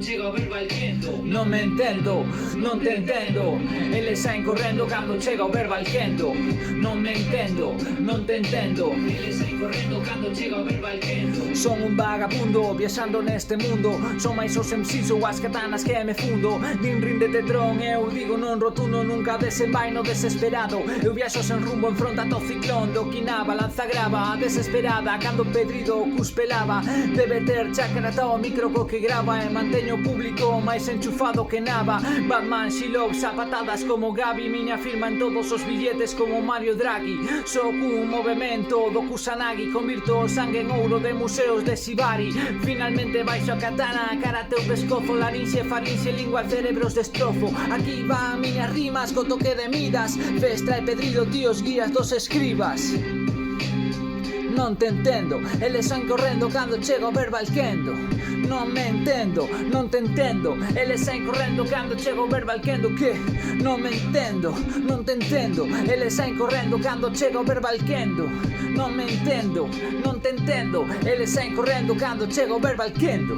chega o verbo al quento. Non me entendo, non te entendo. Eles saen correndo cando chega o verbo al quento. Non me entendo, non te entendo. Eles saen correndo cando chega o verbo al quento. Son un vagabundo viaxando neste mundo. Son máis os MCs ou as katanas que me fundo. Din rindete tron, eu digo non rotundo. Nunca desenvaino desesperado. Eu viaxo sen rumbo en fronte ata o ciclón do Quinaba, lanza grava desesperada cando Pedrido cuspelaba. Debe ter chácara ata o micro co que grava. E manteño o público máis enchufado que nada. Batman, She-Love, zapatadas como Gabi. Miña firma en todos os billetes como Mario Draghi. Só cun movimento do Kusanagi convirto o sangue en ouro de museos de Shibari. Finalmente baixo a katana, cara teu pescozo, larinxe, farinxe, lingua, cerebros destrofo. Aquí va miñas rimas co toque de Midas. Festra e Pedrido, tíos guías dos escribas. Non te entendo, eles saen correndo cando chega o verbo al quendo. Non me entendo, non te entendo. Eles saen correndo cando chega o verbo al quendo. Que? Non me entendo, non te entendo. Eles saen correndo cando chega o verbo al quendo. Non me entendo, non te entendo. Eles saen correndo cando chega o verbo al quendo.